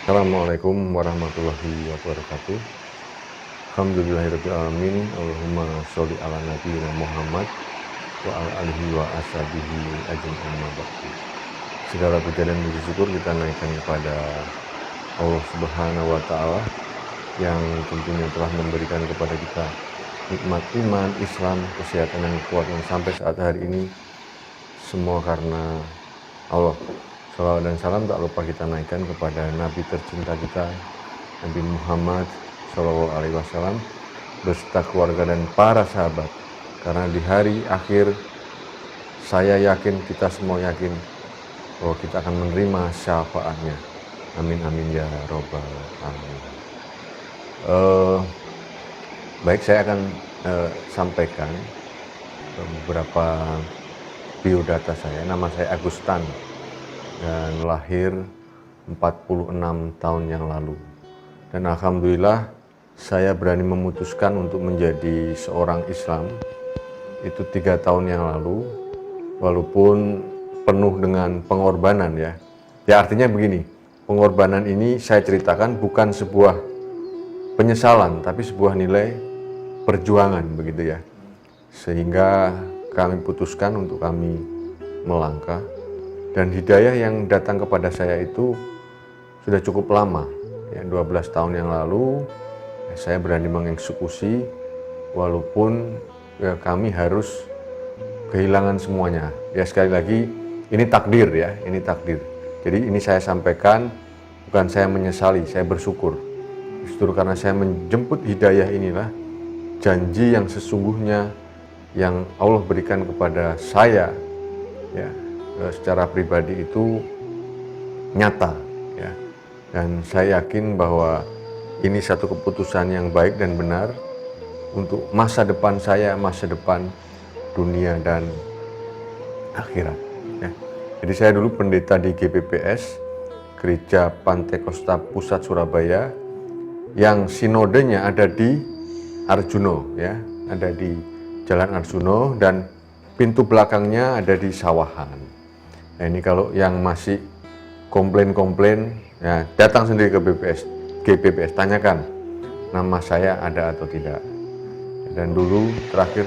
Assalamualaikum warahmatullahi wabarakatuh. Alhamdulillahirabbil alamin. Allahumma sholli ala nabiyina Muhammad wa ala alihi wa ashabihi ajmain amma ba'du. Segala puja dan puji syukur kita naikkan kepada Allah Subhanahu wa taala yang tentunya telah memberikan kepada kita nikmat iman, Islam, kesehatan yang kuat yang sampai saat hari ini semua karena Allah. Salawat dan salam tak lupa kita naikkan kepada Nabi tercinta kita, Nabi Muhammad Shallallahu Alaihi Wasallam, beserta keluarga dan para sahabat. Karena di hari akhir, saya yakin, kita semua yakin, bahwa kita akan menerima syafaatnya. Amin amin ya robbal alamin. Baik, saya akan sampaikan beberapa biodata saya. Nama saya Agustan dan lahir 46 tahun yang lalu. Dan alhamdulillah saya berani memutuskan untuk menjadi seorang Islam itu 3 tahun yang lalu, walaupun penuh dengan pengorbanan ya. Ya artinya begini, pengorbanan ini saya ceritakan bukan sebuah penyesalan, tapi sebuah nilai perjuangan begitu ya. Sehingga kami putuskan untuk kami melangkah. Dan hidayah yang datang kepada saya itu sudah cukup lama, ya 12 tahun yang lalu saya berani mengeksekusi, walaupun ya, kami harus kehilangan semuanya. Ya sekali lagi, ini takdir ya, ini takdir. Jadi ini saya sampaikan, bukan saya menyesali, saya bersyukur. Justru karena saya menjemput hidayah inilah, janji yang sesungguhnya yang Allah berikan kepada saya, ya, secara pribadi itu nyata ya, dan saya yakin bahwa ini satu keputusan yang baik dan benar untuk masa depan saya, masa depan dunia dan akhirat ya. Jadi saya dulu pendeta di GPPS, Gereja Pantai Kosta Pusat Surabaya, yang sinodenya ada di Arjuno ya, ada di Jalan Arjuno, dan pintu belakangnya ada di Sawahan. Nah ini kalau yang masih komplain-komplain, ya datang sendiri ke GPPS, tanyakan nama saya ada atau tidak. Dan dulu terakhir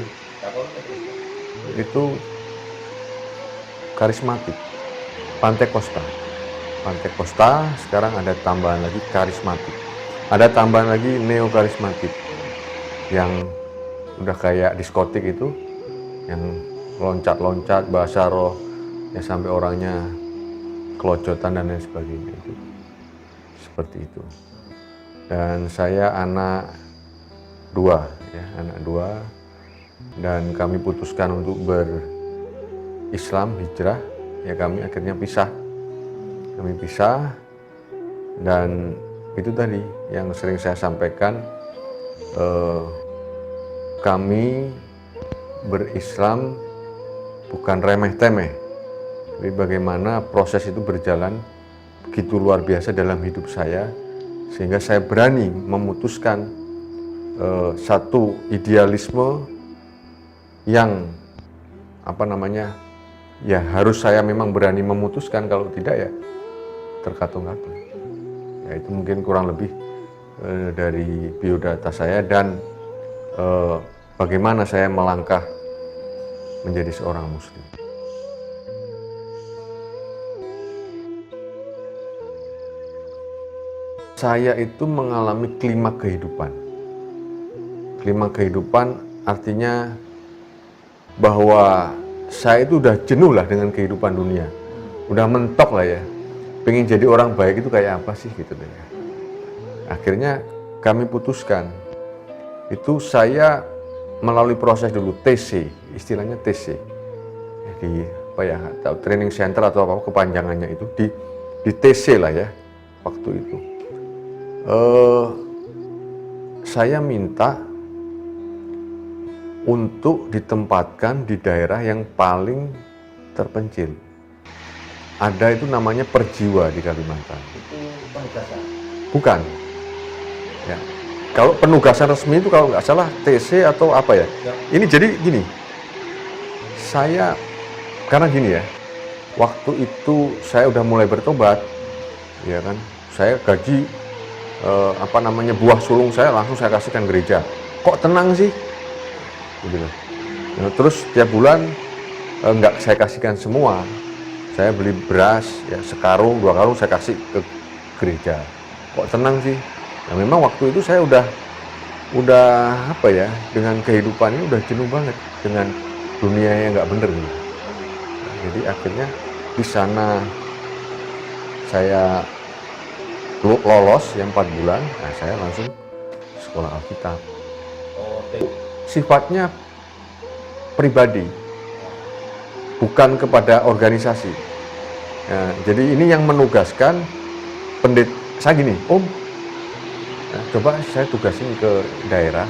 itu karismatik, Pantai Kosta, sekarang ada tambahan lagi karismatik, ada tambahan lagi neo karismatik, yang udah kayak diskotik itu, yang loncat-loncat bahasa roh ya sampai orangnya kelojotan dan lain sebagainya, itu seperti itu. Dan saya anak dua ya, anak dua, dan kami putuskan untuk berislam, hijrah ya. Kami akhirnya pisah, dan itu tadi yang sering saya sampaikan, kami berislam bukan remeh-temeh. Jadi bagaimana proses itu berjalan begitu luar biasa dalam hidup saya, sehingga saya berani memutuskan satu idealisme yang ya harus saya memang berani memutuskan, kalau tidak ya terkatung-katung. Ya itu mungkin kurang lebih dari biodata saya dan bagaimana saya melangkah menjadi seorang muslim. Saya itu mengalami klimaks kehidupan. Klimaks kehidupan artinya bahwa saya itu udah jenuh lah dengan kehidupan dunia. Udah mentok lah ya. Pengen jadi orang baik itu kayak apa sih gitu deh. Akhirnya kami putuskan. Itu saya melalui proses dulu TC, istilahnya TC. Di training center atau apa kepanjangannya itu di TC lah ya waktu itu. Saya minta untuk ditempatkan di daerah yang paling terpencil. Ada itu namanya Perjiwa di Kalimantan. Itu penugasan? Bukan. Ya. Kalau penugasan resmi itu kalau nggak salah TC atau apa ya. Ini jadi gini, saya karena gini ya, waktu itu saya udah mulai bertobat, ya kan, saya gaji buah sulung saya langsung saya kasihkan gereja. Kok tenang sih? Gitu. Nah, terus tiap bulan nggak saya kasihkan semua. Saya beli beras ya sekarung, 2 karung saya kasih ke gereja. Kok tenang sih? Nah, memang waktu itu saya udah dengan kehidupan ini udah jenuh banget dengan dunia yang nggak bener gitu. Nah, jadi akhirnya di sana saya lolos yang 4 bulan, nah saya langsung sekolah Alkitab. Sifatnya pribadi, bukan kepada organisasi. Nah, jadi ini yang menugaskan pendeta saya gini, Om, nah, coba saya tugasin ke daerah.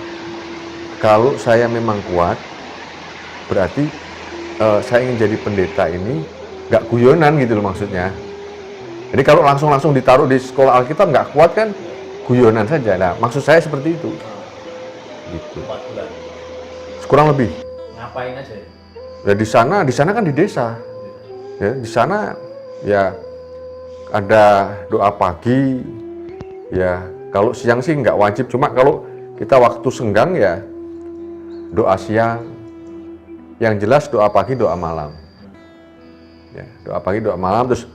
Kalau saya memang kuat, berarti saya ingin jadi pendeta ini nggak guyonan gitu loh maksudnya. Jadi kalau langsung ditaruh di sekolah Alkitab nggak kuat kan, guyonan saja. Nah, maksud saya seperti itu. Gitu. 4 bulan. Kurang lebih. Ngapain aja ya? Ya di sana kan di desa. Ya, di sana ya ada doa pagi. Ya, kalau siang sih nggak wajib, cuma kalau kita waktu senggang ya doa siang. Yang jelas doa pagi, doa malam. Ya, doa pagi, doa malam, terus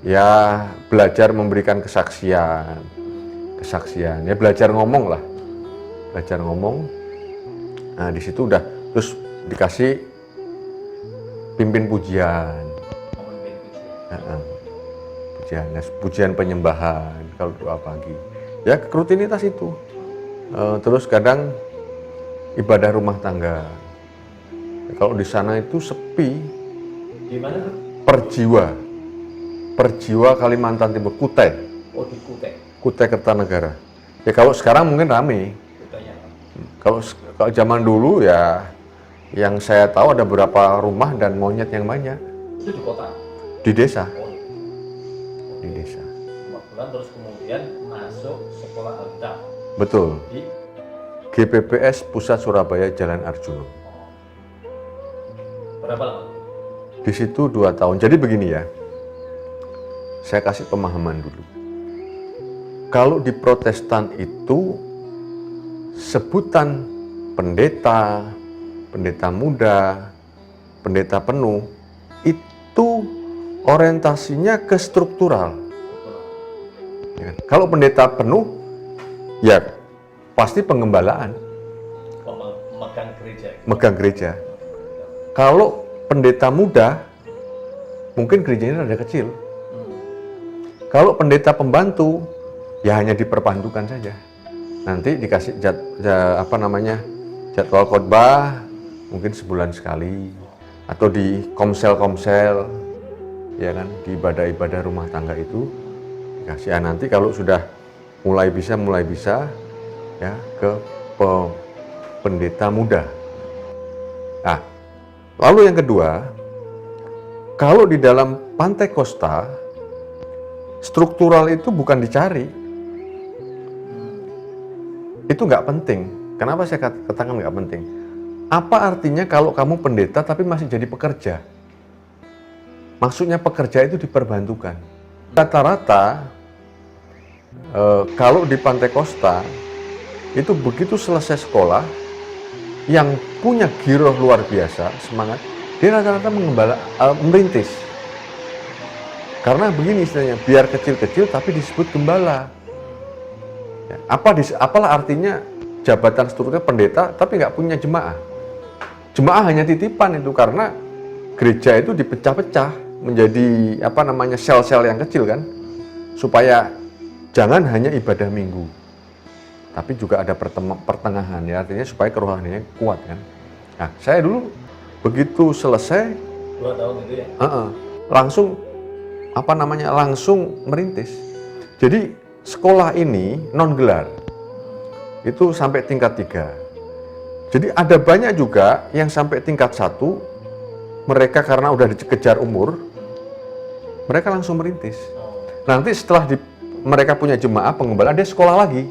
ya belajar memberikan kesaksian, ya belajar ngomong lah, Nah di situ udah terus dikasih pimpin pujian, pujian penyembahan kalau doa pagi, ya rutinitas itu. Terus kadang ibadah rumah tangga. Kalau di sana itu sepi. Di mana tuh? Perjiwa Kalimantan Timur, Kutai. Oh, di Kutai. Kutai Kertanegara. Ya kalau sekarang mungkin rame. Kalau zaman dulu ya yang saya tahu ada beberapa rumah dan monyet yang banyak. Itu di kota? Di desa. Oh. Di desa. 4 bulan terus kemudian masuk sekolah Alkitab. Betul. Di GPPS Pusat Surabaya Jalan Arjuna. Berapa lama? Di situ 2 tahun. Jadi begini ya. Saya kasih pemahaman dulu. Kalau di Protestan itu sebutan pendeta, pendeta muda, pendeta penuh itu orientasinya ke struktural. Ya kan? Kalau pendeta penuh ya pasti pengembalaan. Megang gereja. Kalau pendeta muda mungkin gerejanya rada kecil. Kalau pendeta pembantu, ya hanya diperbantukan saja. Nanti dikasih jadwal khotbah, mungkin sebulan sekali, atau di komsel, ya kan, di ibadah-ibadah rumah tangga itu dikasih. Ya, nanti kalau sudah mulai bisa, ya ke pendeta muda. Nah, lalu yang kedua, kalau di dalam Pantai Kosta struktural itu bukan dicari, itu nggak penting. Kenapa saya katakan nggak penting? Apa artinya kalau kamu pendeta tapi masih jadi pekerja? Maksudnya pekerja itu diperbantukan. Rata-rata kalau di Pantai Kosta itu begitu selesai sekolah, yang punya giroh luar biasa, semangat, dia rata-rata merintis. Karena begini istilahnya, biar kecil-kecil tapi disebut gembala. Ya, apalah artinya jabatan strukturnya pendeta tapi nggak punya jemaah. Jemaah hanya titipan itu, karena gereja itu dipecah-pecah menjadi sel-sel yang kecil kan, supaya jangan hanya ibadah minggu, tapi juga ada pertengahan, ya artinya supaya kerohaniannya kuat kan. Nah, saya dulu begitu selesai 2 tahun itu ya. Langsung merintis. Jadi sekolah ini non gelar itu sampai tingkat 3. Jadi ada banyak juga yang sampai tingkat 1, mereka karena udah dikejar umur, mereka langsung merintis. Nanti setelah mereka punya jemaah penggembala, dia sekolah lagi,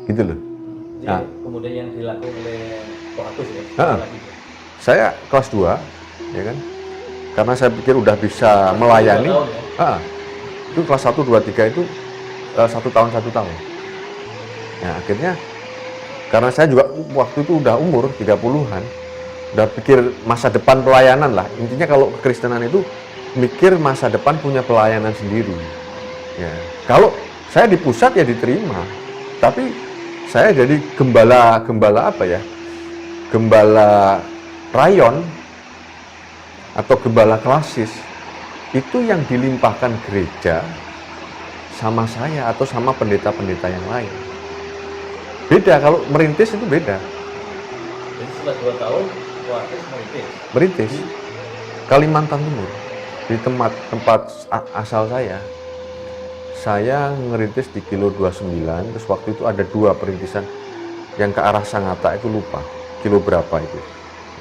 gitu loh. Jadi, nah, kemudian yang dilakukan oleh Pak Agus ya? Saya kelas 2, ya kan? Karena saya pikir udah bisa melayani. Ya? Itu kelas 1, 2, 3 itu 1 tahun 1 tahun. Ya akhirnya karena saya juga waktu itu udah umur 30-an, udah pikir masa depan pelayanan lah. Intinya kalau kekristenan itu mikir masa depan punya pelayanan sendiri. Ya, kalau saya di pusat ya diterima, tapi saya jadi gembala apa ya? Gembala rayon atau gembala klasis itu yang dilimpahkan gereja sama saya atau sama pendeta-pendeta yang lain. Beda, kalau merintis itu beda. Jadi setelah 2 tahun, Wahid merintis. Merintis Kalimantan Timur, di tempat asal saya ngerintis di kilo 29, terus waktu itu ada 2 perintisan yang ke arah Sangatta itu lupa kilo berapa itu.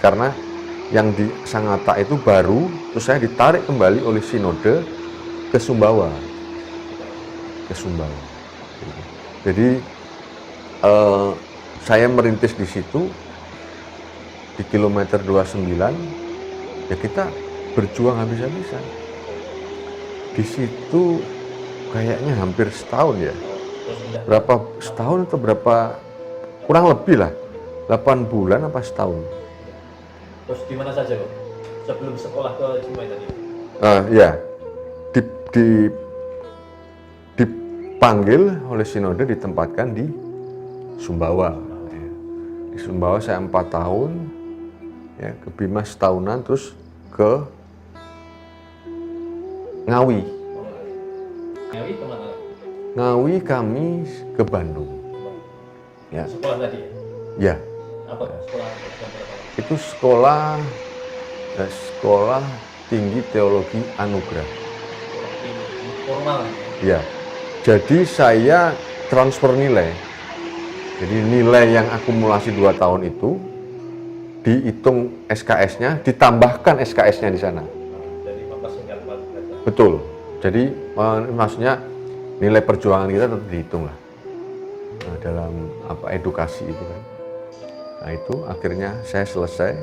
Karena yang di Sangatta itu baru, terus saya ditarik kembali oleh sinode ke Sumbawa. Jadi saya merintis di situ di kilometer 29, ya kita berjuang habis-habisan. Di situ kayaknya hampir setahun ya. Berapa setahun atau berapa, kurang lebih lah 8 bulan apa setahun. Terus di mana saja kok? Sebelum sekolah ke Cimahi tadi? Ya, dipanggil oleh sinode, ditempatkan di Sumbawa. Di Sumbawa saya 4 tahun, ya, ke Bima setahunan, terus ke Ngawi. Ngawi kemana? Ngawi kami ke Bandung. Ya. Sekolah tadi ya? Ya, Apa sekolah? itu sekolah tinggi teologi anugerah. Formal Ya, jadi saya transfer nilai. Jadi nilai yang akumulasi 2 tahun itu dihitung SKS-nya, ditambahkan SKS-nya di sana. Jadi mempersingkat waktu. Betul. Jadi maksudnya nilai perjuangan kita tetap dihitung lah. Nah, dalam edukasi itu kan. Nah itu akhirnya saya selesai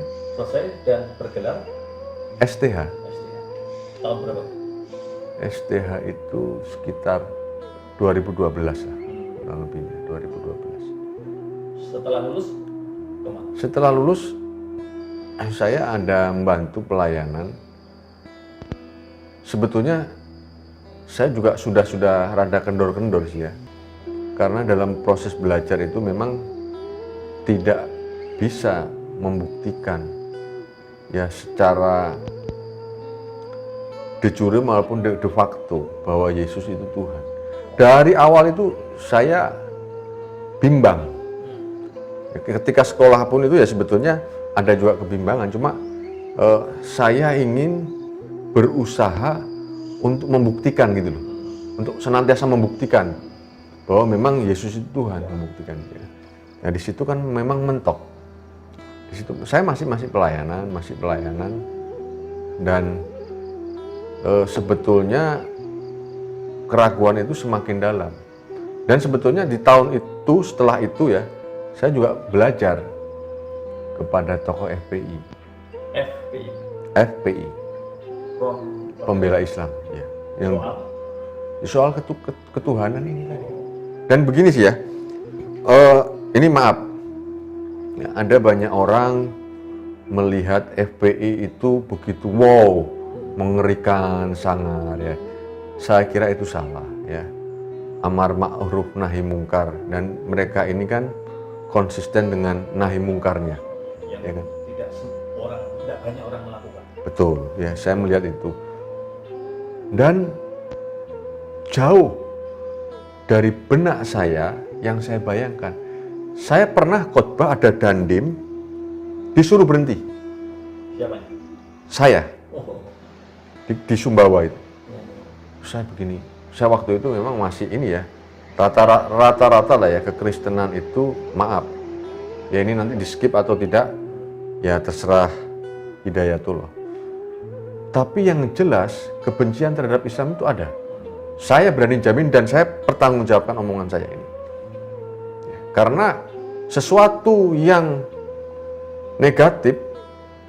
Dan bergelar STH. Tahun berapa? STH itu sekitar 2012 lah, kurang lebihnya 2012. Setelah lulus kemana? Setelah lulus saya ada membantu pelayanan. Sebetulnya saya juga sudah rada kendor-kendor sih ya. Karena dalam proses belajar itu memang tidak bisa membuktikan ya secara de jure maupun de facto bahwa Yesus itu Tuhan. Dari awal itu saya bimbang. Ketika sekolah pun itu ya sebetulnya ada juga kebimbangan, cuma saya ingin berusaha untuk membuktikan gitu loh, untuk senantiasa membuktikan bahwa memang Yesus itu Tuhan, membuktikan. Nah di situ kan memang mentok. Di situ saya masih pelayanan dan sebetulnya keraguan itu semakin dalam. Dan sebetulnya di tahun itu, setelah itu ya, saya juga belajar kepada tokoh FPI. FPI. Pembela Islam, ya. Yang soal ketuhanan ini tadi. Dan begini sih ya, ini maaf, ya, ada banyak orang melihat FPI itu begitu wow, mengerikan sangat ya. Saya kira itu salah ya. Amar ma'ruf nahi mungkar, dan mereka ini kan konsisten dengan nahi mungkarnya, ya kan? Tidak banyak orang melakukan. Betul, ya saya melihat itu. Dan jauh dari benak saya yang saya bayangkan. Saya pernah khotbah ada dandim disuruh berhenti. Siapanya? Saya. Di Sumbawa itu. Saya begini, saya waktu itu memang masih ini ya, rata-rata lah ya, kekristenan itu maaf. Ya ini nanti di skip atau tidak, ya terserah hidayatullah. Tapi yang jelas, kebencian terhadap Islam itu ada. Saya berani jamin dan saya pertanggungjawabkan omongan saya ini. Karena sesuatu yang negatif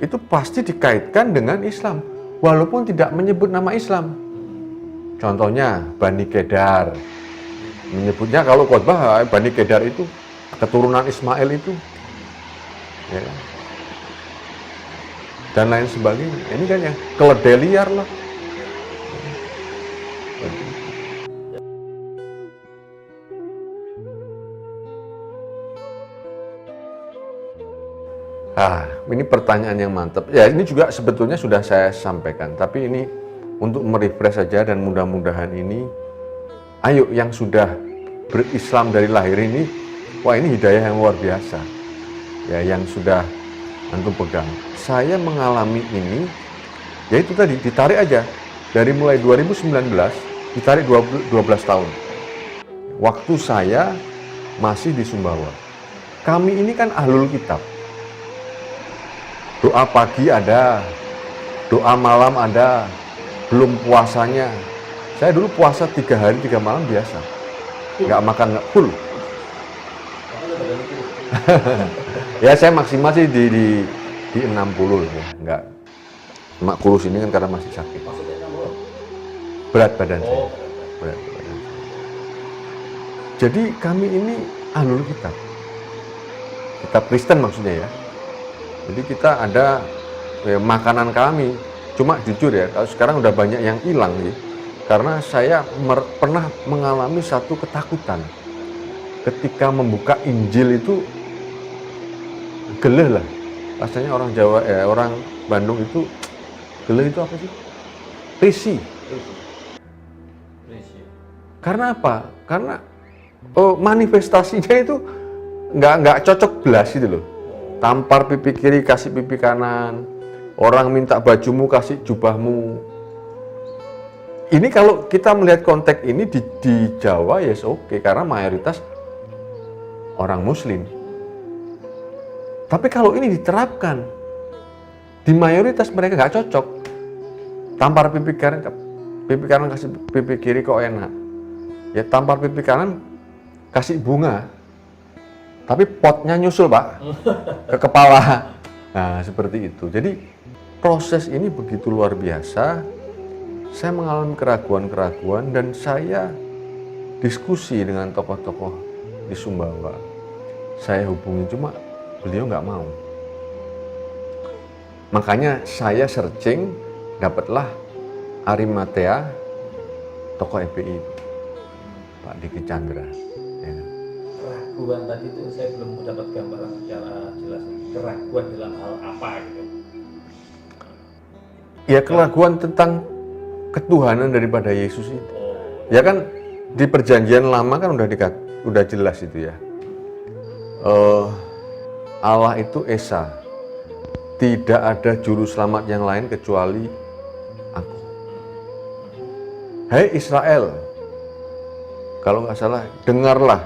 itu pasti dikaitkan dengan Islam, walaupun tidak menyebut nama Islam. Contohnya Bani Kedar, Menyebutnya kalau khotbah Bani Kedar itu keturunan Ismail itu, ya, dan lain sebagainya. Ini kan yang keledai liar lah. Ini pertanyaan yang mantap. Ya, ini juga sebetulnya sudah saya sampaikan, tapi ini untuk merefresh saja, dan mudah-mudahan ini, ayo yang sudah berislam dari lahir ini, wah ini hidayah yang luar biasa. Ya, yang sudah antum pegang. Saya mengalami ini, yaitu tadi ditarik aja dari mulai 2019, ditarik 12 tahun. Waktu saya masih di Sumbawa. Kami ini kan ahlul kitab. Doa pagi ada, doa malam ada, belum puasanya. Saya dulu puasa 3 hari 3 malam biasa, nggak makan, nggak full. Ya saya maksimal sih di 60 ya, nggak. Mak kurus ini kan karena masih sakit. Maksudnya kamu? Berat badan saya. Oh, Berat badan saya. Jadi kami ini ahlul kitab. Kitab Kristen maksudnya ya. Jadi kita ada makanan kami, cuma jujur ya, kalau sekarang udah banyak yang hilang ya. Karena saya pernah mengalami satu ketakutan ketika membuka Injil itu, geleh lah. Rasanya orang Jawa, orang Bandung itu geleh itu apa sih? Risih. Karena apa? Karena manifestasinya itu nggak cocok belas gitu loh. Tampar pipi kiri, kasih pipi kanan. Orang minta bajumu, kasih jubahmu. Ini kalau kita melihat konteks ini di Jawa, yes oke, karena mayoritas orang Muslim. Tapi kalau ini diterapkan di mayoritas mereka nggak cocok. Tampar pipi kanan kasih pipi kiri kok enak. Ya tampar pipi kanan kasih bunga. Tapi potnya nyusul Pak, ke kepala. Nah seperti itu. Jadi proses ini begitu luar biasa. Saya mengalami keraguan-keraguan dan saya diskusi dengan tokoh-tokoh di Sumbawa. Saya hubungi, cuma beliau nggak mau. Makanya saya searching, dapatlah Arimatea, tokoh FPI, Pak Diki Chandra. Ya. Keraguan tadi itu saya belum dapat gambaran secara jelas. Keraguan dalam hal apa gitu? Ya keraguan tentang ketuhanan daripada Yesus itu. Ya kan di perjanjian lama kan udah jelas itu ya. Allah itu Esa. Tidak ada juru selamat yang lain kecuali aku. Hai Israel, kalau nggak salah, dengarlah,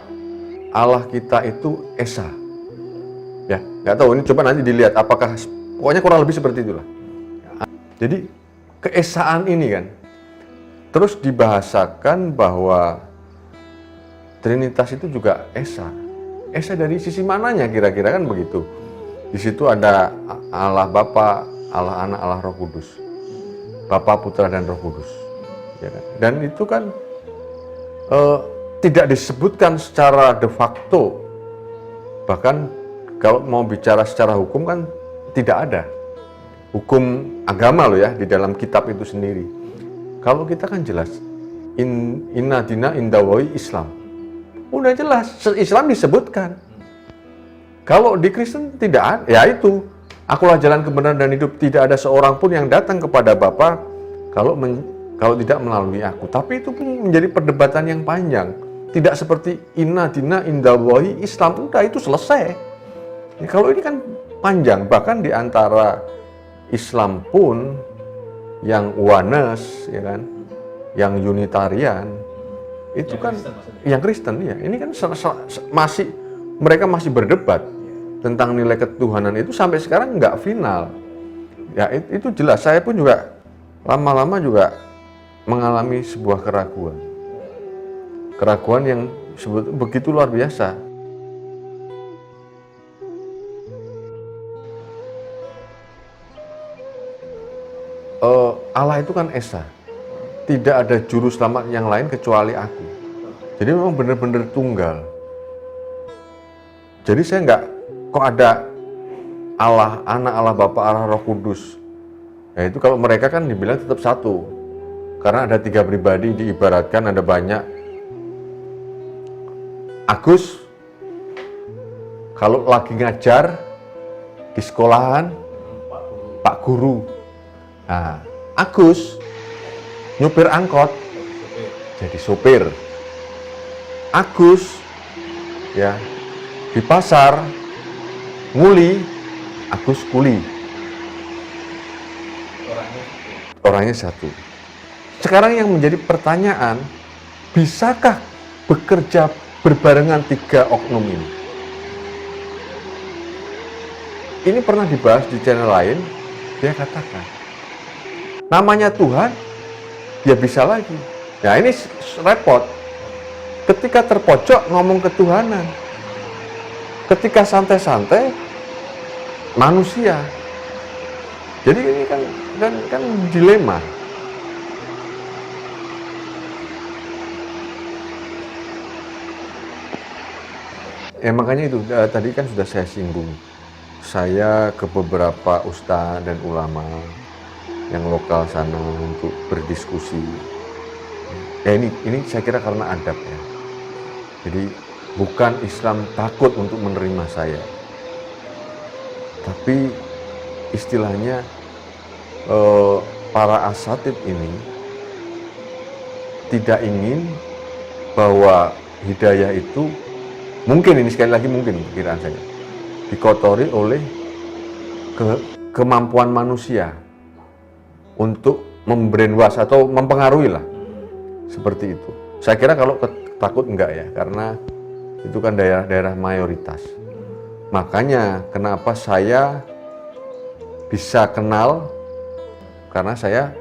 Allah kita itu Esa. Ya, nggak tahu ini, coba nanti dilihat apakah, pokoknya kurang lebih seperti itulah. Jadi keesaan ini kan, terus dibahasakan bahwa Trinitas itu juga Esa. Esa dari sisi mananya kira-kira kan begitu. Di situ ada Allah Bapa, Allah Anak, Allah Roh Kudus. Bapa, Putra, dan Roh Kudus. Ya kan? Dan itu kan tidak disebutkan secara de facto. Bahkan kalau mau bicara secara hukum kan tidak ada. Hukum agama loh ya, di dalam kitab itu sendiri. Kalau kita kan jelas, inna dina indawahi Islam. Udah jelas, Islam disebutkan. Kalau di Kristen tidak ada, ya itu. Akulah jalan kebenaran dan hidup, tidak ada seorang pun yang datang kepada Bapa kalau tidak melalui aku. Tapi itu pun menjadi perdebatan yang panjang. Tidak seperti inna dina indawahi Islam, udah itu selesai. Ya, kalau ini kan panjang, bahkan di antara Islam pun yang oneness, ya kan, yang unitarian, itu yang kan Kristen, yang Kristen ya. Ini kan mereka masih berdebat tentang nilai ketuhanan itu sampai sekarang nggak final. Ya itu jelas. Saya pun juga lama-lama juga mengalami sebuah keraguan yang begitu luar biasa. Allah itu kan Esa. Tidak ada juru selamat yang lain kecuali aku. Jadi memang benar-benar tunggal. Jadi saya nggak, kok ada Allah Anak, Allah Bapa, Allah Roh Kudus. Ya itu kalau mereka kan dibilang tetap satu. Karena ada 3 pribadi, diibaratkan ada banyak. Agus, kalau lagi ngajar di sekolahan, Pak Guru. Nah, Agus, nyupir angkot, jadi sopir. Agus, ya, di pasar, nguli, Agus kuli. Orangnya satu. Sekarang yang menjadi pertanyaan, bisakah bekerja berbarengan 3 oknum ini? Ini pernah dibahas di channel lain, dia katakan, namanya Tuhan, ya bisa lagi. Nah ini repot. Ketika terpojok ngomong ketuhanan, ketika santai-santai manusia. Jadi ini kan dilema. Ya makanya itu tadi kan sudah saya singgung. Saya ke beberapa ustadz dan ulama yang lokal sana untuk berdiskusi. Ya ini saya kira karena adab ya. Jadi bukan Islam takut untuk menerima saya, tapi istilahnya para asatid ini tidak ingin bahwa hidayah itu, mungkin ini sekali lagi mungkin perkiraan saya, dikotori oleh kemampuan manusia untuk membrainwash atau mempengaruhi lah, seperti itu. Saya kira kalau takut enggak ya, karena itu kan daerah-daerah mayoritas. Makanya kenapa saya bisa kenal, karena saya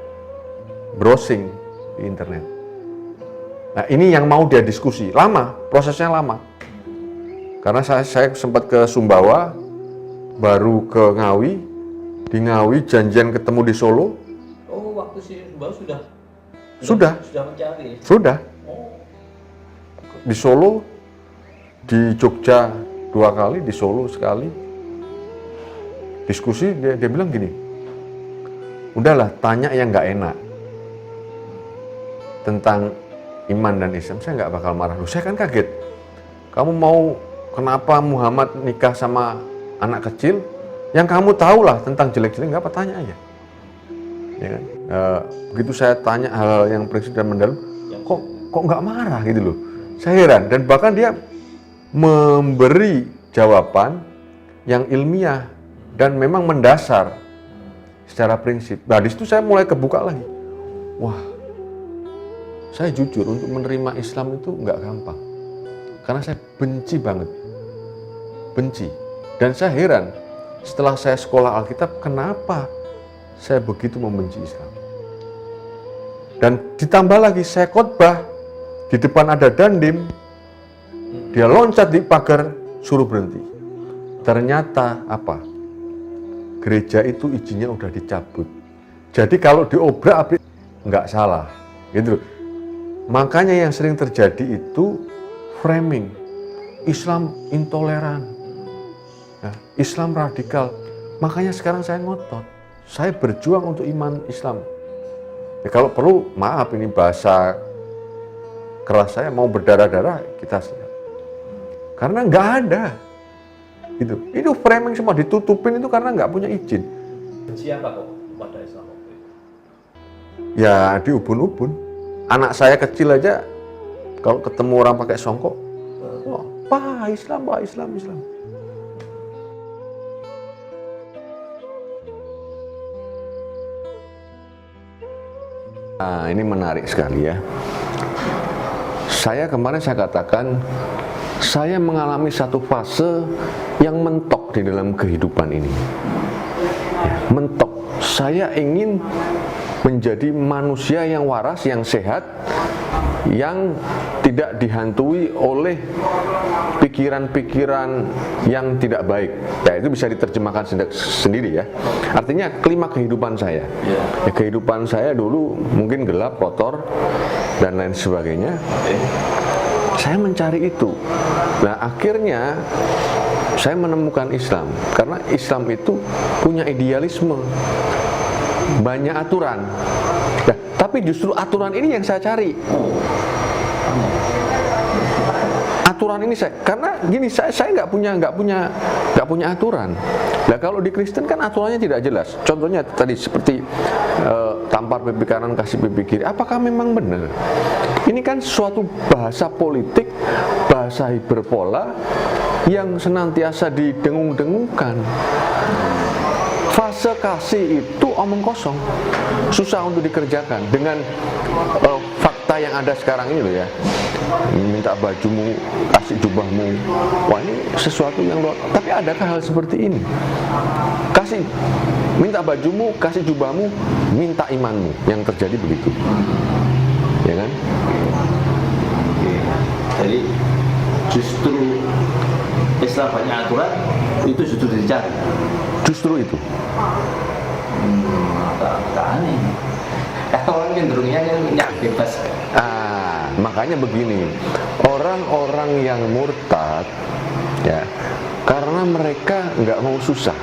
browsing di internet. Nah ini yang mau dia diskusi, lama, prosesnya lama. Karena saya sempat ke Sumbawa, baru ke Ngawi, di Ngawi janjian ketemu di Solo. Oh, waktu si Sumbawa Sudah mencari. Sudah. Oh. Di Solo, di Jogja 2 kali, di Solo sekali. Diskusi, dia bilang gini, udahlah tanya yang nggak enak tentang iman dan Islam, saya nggak bakal marah. Loh, saya kan kaget. Kamu mau kenapa Muhammad nikah sama anak kecil? Yang kamu tahu lah tentang jelek-jelek, nggak apa, tanya aja. Ya kan? Begitu saya tanya hal-hal yang prinsip dan mendalam, kok nggak marah gitu loh. Saya heran, dan bahkan dia memberi jawaban yang ilmiah dan memang mendasar secara prinsip. Nah di situ saya mulai kebuka lagi. Wah, saya jujur untuk menerima Islam itu nggak gampang, karena saya benci banget, benci. Dan saya heran, setelah saya sekolah Alkitab, kenapa saya begitu membenci Islam. Dan ditambah lagi saya khotbah, di depan ada dandim, dia loncat di pagar, suruh berhenti. Ternyata apa? Gereja itu izinnya udah dicabut. Jadi kalau diobrak-abrik nggak salah, gitu. Makanya yang sering terjadi itu framing, Islam intoleran, nah, Islam radikal. Makanya sekarang saya ngotot, saya berjuang untuk iman Islam. Ya, kalau perlu, maaf ini bahasa keras saya, mau berdarah-darah kita siap. Karena nggak ada. Gitu. Itu framing semua ditutupin itu karena nggak punya izin. Benci apa kok pada Islam waktu itu? Ya di ubun-ubun. Anak saya kecil aja kalau ketemu orang pakai songkok, oh, Pak Islam, Pak Islam, Islam. Nah ini menarik sekali ya. Kemarin saya katakan, saya mengalami satu fase yang mentok di dalam kehidupan ini. Ya, mentok. Saya ingin menjadi manusia yang waras, yang sehat, yang tidak dihantui oleh pikiran-pikiran yang tidak baik. Ya, itu bisa diterjemahkan sendiri ya. Artinya klima kehidupan saya. Ya, kehidupan saya dulu mungkin gelap, kotor, dan lain sebagainya. Saya mencari itu. Nah, akhirnya saya menemukan Islam, karena Islam itu punya idealisme, banyak aturan. Nah, tapi justru aturan ini yang saya cari. Aturan ini karena gini, saya nggak punya aturan. Nah, kalau di Kristen kan aturannya tidak jelas. Contohnya tadi seperti tampar pipi kanan kasih pipi kiri. Apakah memang benar? Ini kan suatu bahasa politik, bahasa hiperbola yang senantiasa didengung-dengungkan. Fase kasih itu omong kosong, susah untuk dikerjakan dengan fakta yang ada sekarang ini loh ya. Minta bajumu, kasih jubahmu. Wah, ini sesuatu yang luar. Tapi adakah hal seperti ini? Kasih, minta bajumu, kasih jubahmu, minta imanmu. Yang terjadi begitu, ya kan? Jadi justru Islam banyak aturan itu justru dicari. Justru itu. Agak aneh. Kalau orang cenderungnya yang bebas. Makanya begini, orang-orang yang murtad, ya, karena mereka nggak mau susah.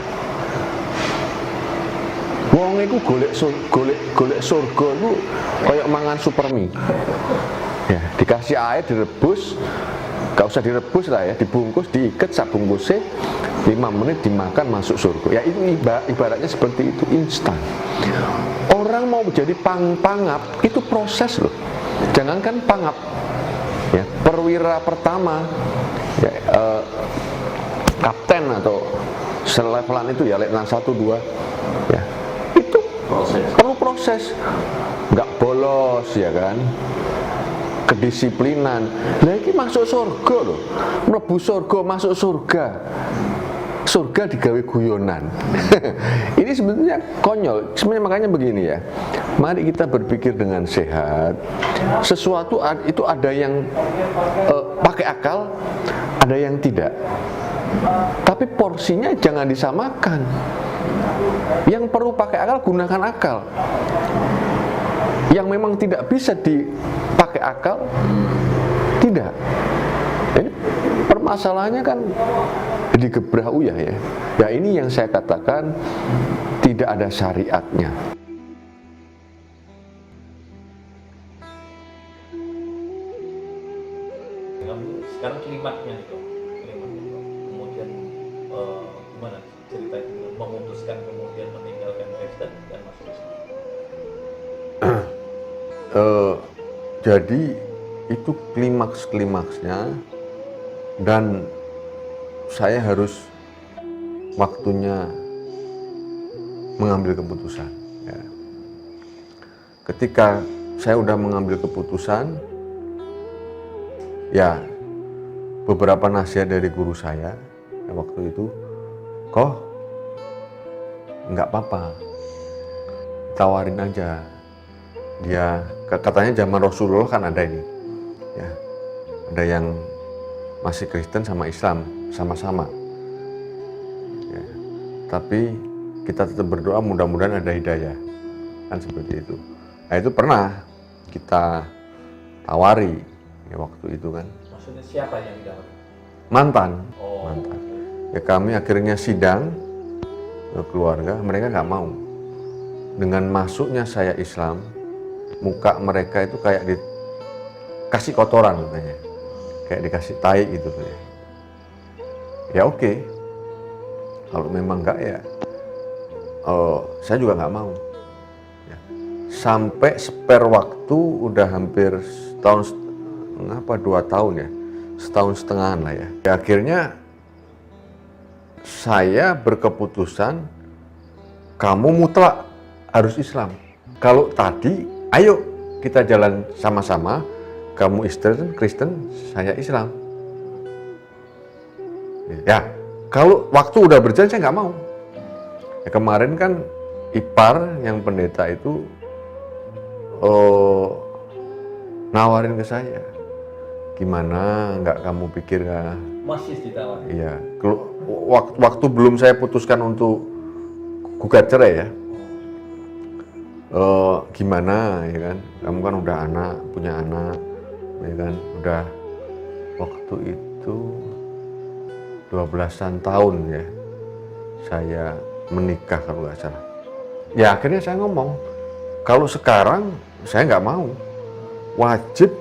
Wong iku golek surga itu kayak mangan supermi. Ya, dikasih air direbus, gak usah direbus lah ya, dibungkus, diikat sak bungkusnya, 5 menit dimakan masuk surga. Ya itu ibaratnya seperti itu, instan. Orang mau jadi pangap itu proses loh. Jangankan pangap, ya, perwira pertama, ya, kapten atau selevelan itu ya, letnan 1, 2, ya, itu perlu proses, nggak bolos ya kan, kedisiplinan. Lagi masuk surga loh, mlebu surga, masuk surga. Surga digawe guyonan. Ini sebenarnya konyol. Sebenarnya makanya begini ya. Mari kita berpikir dengan sehat. Sesuatu itu ada yang pakai akal, ada yang tidak. Tapi porsinya jangan disamakan. Yang perlu pakai akal, gunakan akal. Yang memang tidak bisa dipakai akal, tidak. Ini permasalahannya kan digebrah uyah ya. Ya ini yang saya katakan tidak ada syariatnya. Sekarang klimaknya itu, kemudian gimana ceritanya memutuskan kemudian meninggalkan Kristen dan masuk Islam? Jadi itu klimaksnya, dan saya harus waktunya mengambil keputusan. Ya. Ketika saya udah mengambil keputusan, ya beberapa nasihat dari guru saya ya, waktu itu, kok nggak apa-apa, tawarin aja. Dia katanya zaman Rasulullah kan ada ini, ya, ada yang masih Kristen sama Islam sama-sama. Ya, tapi kita tetap berdoa mudah-mudahan ada hidayah, kan seperti itu. Nah itu pernah kita tawari ya waktu itu kan. Maksudnya siapa yang ditawari? Mantan. Oh. Mantan. Ya kami akhirnya sidang ke keluarga, mereka nggak mau. Dengan masuknya saya Islam, muka mereka itu kayak dikasih kotoran katanya, kayak dikasih tai gitu ya. Ya oke. Kalau memang enggak ya, saya juga nggak mau. Ya. Sampai spare waktu udah hampir setahun, 2 tahun ya, setahun setengahan lah ya. Akhirnya saya berkeputusan, kamu mutlak harus Islam. Kalau tadi, ayo kita jalan sama-sama, kamu Kristen, saya Islam. Ya, kalau waktu udah berjalan saya nggak mau. Ya, kemarin kan ipar yang pendeta itu nawarin ke saya, gimana nggak kamu pikir kah? Masih ditawarin? Iya, waktu belum saya putuskan untuk gugat cerai ya. Gimana ya kan, kamu kan udah punya anak ya kan, udah waktu itu 12-an tahun ya saya menikah kalau nggak salah. Ya akhirnya saya ngomong, kalau sekarang saya nggak mau, wajib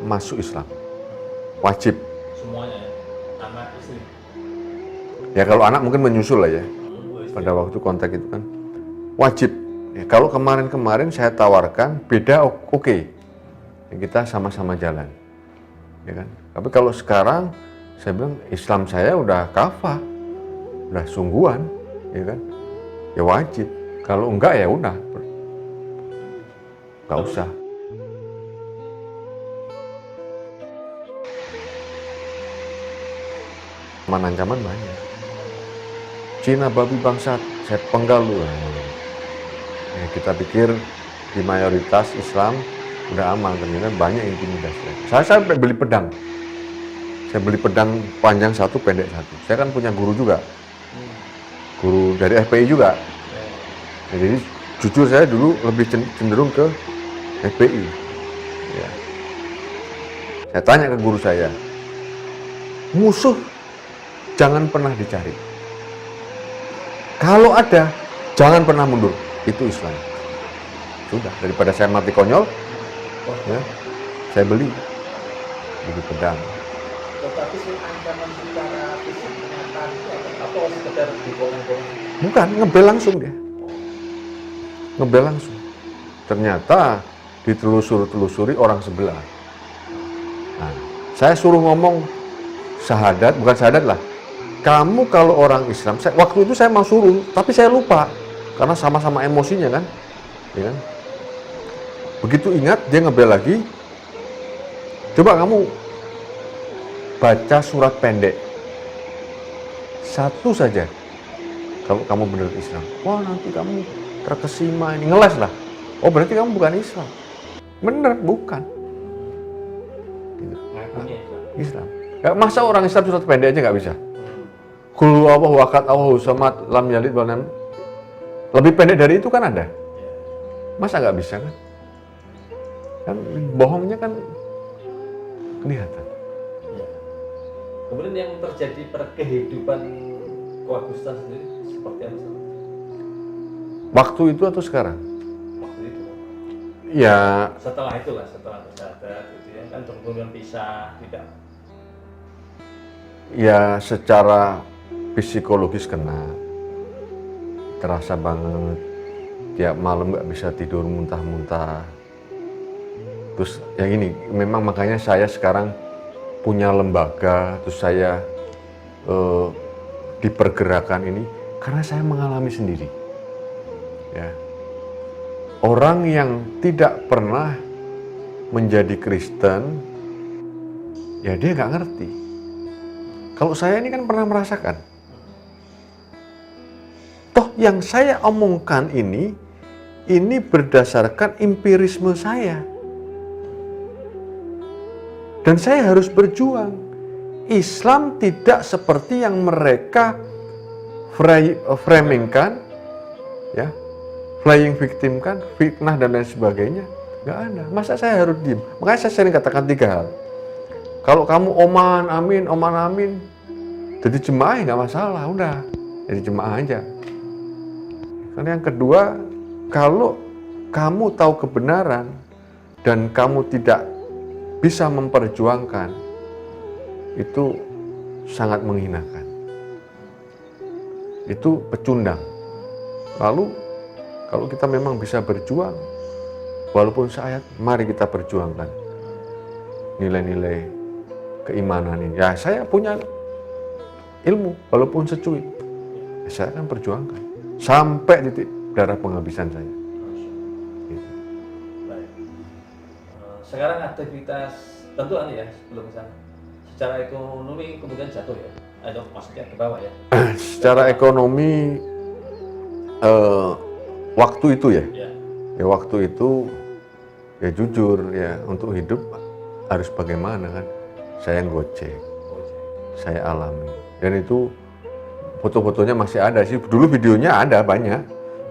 masuk Islam, wajib. Semuanya ya, anak istri. Ya kalau anak mungkin menyusul lah ya, pada waktu kontak itu kan wajib. Ya, kalau kemarin saya tawarkan beda, oke. Ya, kita sama-sama jalan, ya kan. Tapi kalau sekarang saya bilang Islam saya udah kafah, udah sungguhan, ya kan. Ya wajib. Kalau enggak ya udah, nggak usah. Ancaman banyak. Cina babi bangsat, saya penggal lu. Ya, kita pikir di mayoritas Islam udah aman, ternyata banyak intimidasi. Saya sampai beli pedang. Saya beli pedang panjang satu, pendek satu. Saya kan punya guru juga, guru dari FPI juga. Ya, jadi jujur saya dulu lebih cenderung ke FPI. Ya. Saya tanya ke guru saya, musuh jangan pernah dicari. Kalau ada, jangan pernah mundur. Itu Islam. Sudah, daripada saya mati konyol, ya, saya beli pedang. Tetapi si ancaman secara fisik kenyataan itu apa sekedar dibohong-bohong? Bukan, ngebel langsung dia. Ngebel langsung. Ternyata ditelusuri orang sebelah. Nah, saya suruh ngomong syahadat, bukan syahadat lah. Kamu kalau orang Islam, waktu itu saya mau suruh, tapi saya lupa. Karena sama-sama emosinya kan. Ya kan? Begitu ingat, dia ngebel lagi. Coba kamu baca surat pendek. Satu saja. Kalau kamu benar Islam. Wah nanti kamu terkesima ini. Ngeles lah. Oh berarti kamu bukan Islam. Bener, bukan. Gitu. Ngakunya Islam. Masa orang Islam surat pendek aja nggak bisa? Qul huwallahu ahad, Allahu samad, lam yalid walam. Lebih pendek dari itu kan ada. Masa nggak bisa kan? Kan bohongnya kan kelihatan. Ya. Kemudian yang terjadi pada kehidupan Ko Agustan sendiri seperti apa? Waktu itu atau sekarang? Waktu itu. Ya. Setelah itulah, setelah bersahadat, gitu ya, kan kemudian pisah, tidak. Ya secara psikologis kena, terasa banget. Tiap malam nggak bisa tidur, muntah-muntah. Terus yang ini, memang makanya saya sekarang punya lembaga, terus saya di pergerakan ini karena saya mengalami sendiri. Ya. Orang yang tidak pernah menjadi Kristen, ya dia nggak ngerti. Kalau saya ini kan pernah merasakan. Toh yang saya omongkan ini berdasarkan empirisme saya. Dan saya harus berjuang. Islam tidak seperti yang mereka framingkan, ya, flying victim kan, fitnah dan lain sebagainya. Nggak ada. Masa saya harus diem? Makanya saya sering katakan 3 hal. Kalau kamu oman amin, jadi jemaah nggak masalah, udah jadi jemaah aja. Karena yang kedua, kalau kamu tahu kebenaran dan kamu tidak bisa memperjuangkan, itu sangat menghinakan. Itu pecundang. Lalu kalau kita memang bisa berjuang, walaupun seayat, mari kita perjuangkan nilai-nilai keimanan ini. Ya saya punya ilmu, walaupun secuil, saya akan perjuangkan sampai titik darah penghabisan saya. Gitu. Baik. Sekarang aktivitas tentuan ya sebelum sana, secara ekonomi kemudian jatuh ya, atau maksudnya ke bawah ya? Secara ekonomi waktu itu ya, ya waktu itu ya jujur ya untuk hidup harus bagaimana kan? Saya gojek, saya alami, dan itu foto-fotonya masih ada sih. Dulu videonya ada banyak,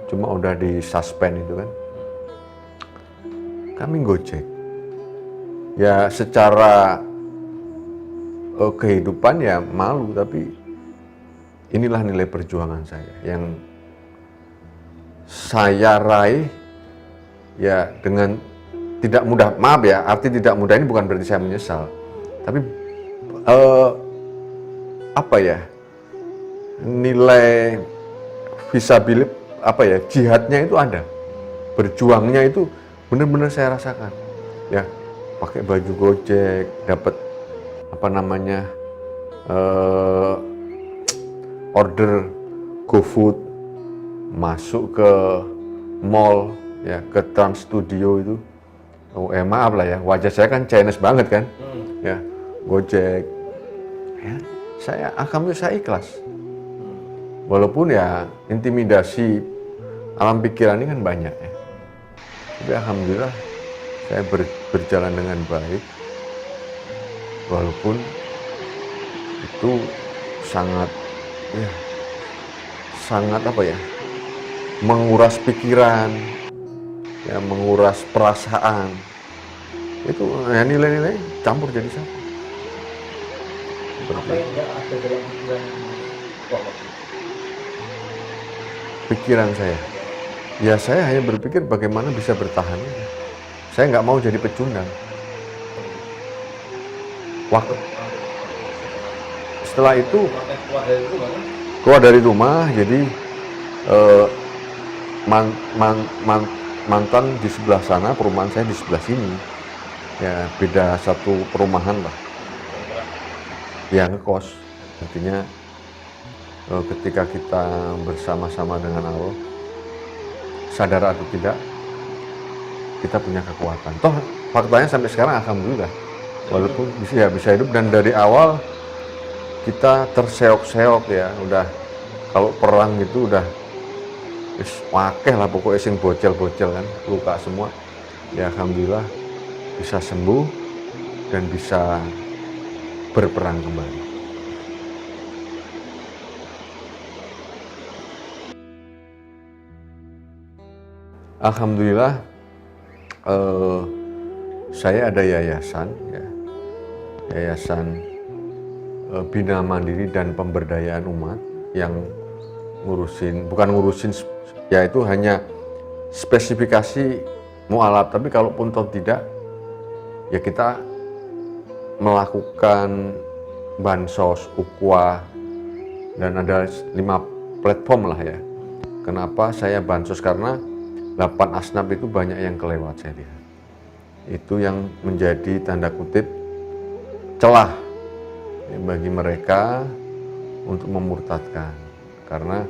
cuma udah di suspend itu kan. Kami gojek, ya secara kehidupan ya malu, tapi inilah nilai perjuangan saya yang saya raih ya dengan tidak mudah. Maaf ya, arti tidak mudah ini bukan berarti saya menyesal, tapi apa ya, nilai visabilis apa ya, jihadnya itu ada, berjuangnya itu benar-benar saya rasakan ya. Pakai baju Gojek, dapat apa namanya, order GoFood, masuk ke mall ya, ke Trans Studio itu. Maaf lah ya, wajah saya kan Chinese banget kan ya, Gojek ya, alhamdulillah saya ikhlas. Walaupun ya intimidasi alam pikiran ini kan banyak ya, tapi alhamdulillah saya berjalan dengan baik, walaupun itu sangat ya, sangat apa ya, menguras pikiran ya, menguras perasaan. Itu ya, nilai-nilai campur jadi satu. Apa yang nggak ada dalam pikiran saya? Ya saya hanya berpikir bagaimana bisa bertahan. Saya nggak mau jadi pecundang. Waktu setelah itu keluar dari rumah, jadi mantan di sebelah sana, perumahan saya di sebelah sini. Ya beda satu perumahan lah. Ya ngekos. Artinya ketika kita bersama-sama dengan Allah, sadar atau tidak, kita punya kekuatan. Toh faktanya sampai sekarang alhamdulillah, walaupun bisa hidup, dan dari awal kita terseok-seok ya, udah kalau perang gitu udah wakeh lah pokoknya, sing bocel-bocel kan, luka semua. Ya alhamdulillah bisa sembuh dan bisa berperang kembali. Alhamdulillah saya ada yayasan ya, yayasan Bina Mandiri dan Pemberdayaan Umat yang bukan ngurusin ya, itu hanya spesifikasi mualaf, tapi kalaupun toh tidak ya kita melakukan bansos, ukhuwah, dan ada 5 platform lah ya. Kenapa saya bansos? Karena 8 asnaf itu banyak yang kelewat saya lihat. Itu yang menjadi tanda kutip celah ya, bagi mereka untuk memurtadkan. Karena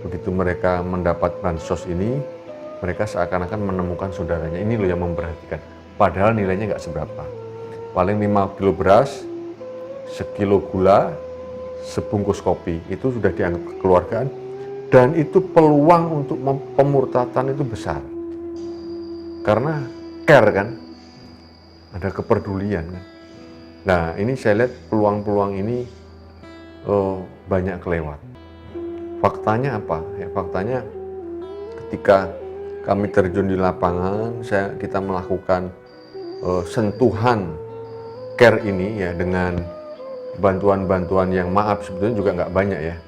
begitu mereka mendapat bansos ini, mereka seakan-akan menemukan saudaranya. Ini loh yang memperhatikan. Padahal nilainya nggak seberapa. Paling 5 kilo beras, sekilo gula, sebungkus kopi. Itu sudah dianggap kekeluargaan. Dan itu peluang untuk pemurtatan itu besar. Karena care kan, ada kepedulian kan. Nah ini saya lihat peluang-peluang ini banyak kelewat. Faktanya apa? Ya, faktanya ketika kami terjun di lapangan, kita melakukan sentuhan care ini ya, dengan bantuan-bantuan yang maaf sebetulnya juga nggak banyak ya.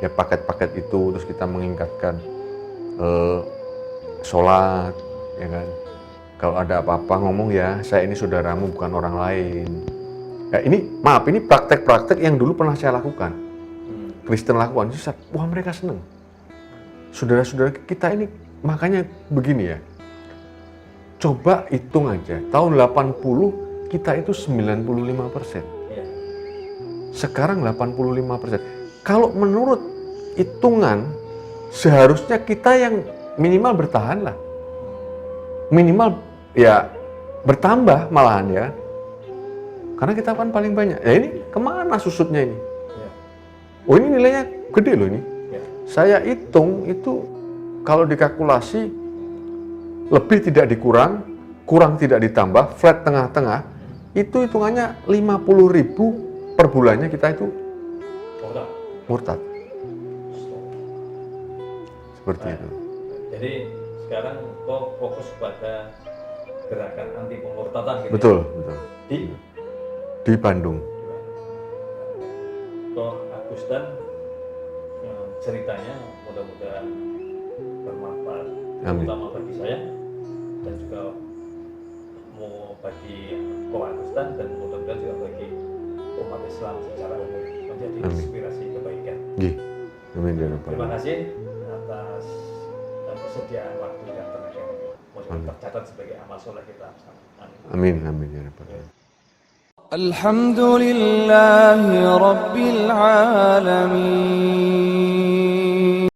Ya paket-paket itu, terus kita mengingatkan sholat, ya kan. Kalau ada apa-apa ngomong ya, saya ini saudaramu bukan orang lain. Ya ini maaf, ini praktek-praktek yang dulu pernah saya lakukan, Kristen lakukan. Wah mereka seneng. Saudara-saudara kita ini, makanya begini ya. Coba hitung aja, tahun 80 kita itu 95%. Sekarang 85%. Kalau menurut hitungan, seharusnya kita yang minimal bertahan lah. Minimal ya bertambah malahan ya. Karena kita kan paling banyak. Ya ini kemana susutnya ini? Oh ini nilainya gede loh ini. Saya hitung itu kalau dikalkulasi lebih tidak dikurang, kurang tidak ditambah, flat tengah-tengah, itu hitungannya 50.000 per bulannya kita itu murtad. Seperti itu. Jadi sekarang kok fokus pada gerakan anti pemurtadan gitu. Betul, ya? betul. Di Bandung. Toh Agustan ceritanya mudah-mudahan bermanfaat, Amin. terutama bagi saya dan juga mau bagi Ko Agustan dan mudah-mudahan juga bagi umat Islam secara umum menjadi Amin. inspirasi kebaikan. Nggih. Amin ya rabbal Terima alamin. kasih atas kesediaan waktu dan tenaga. Semoga Amin. tercatat sebagai amal soleh kita bersama. Amin. Amin amin ya rabbal alamin. الحمد لله رب العالمين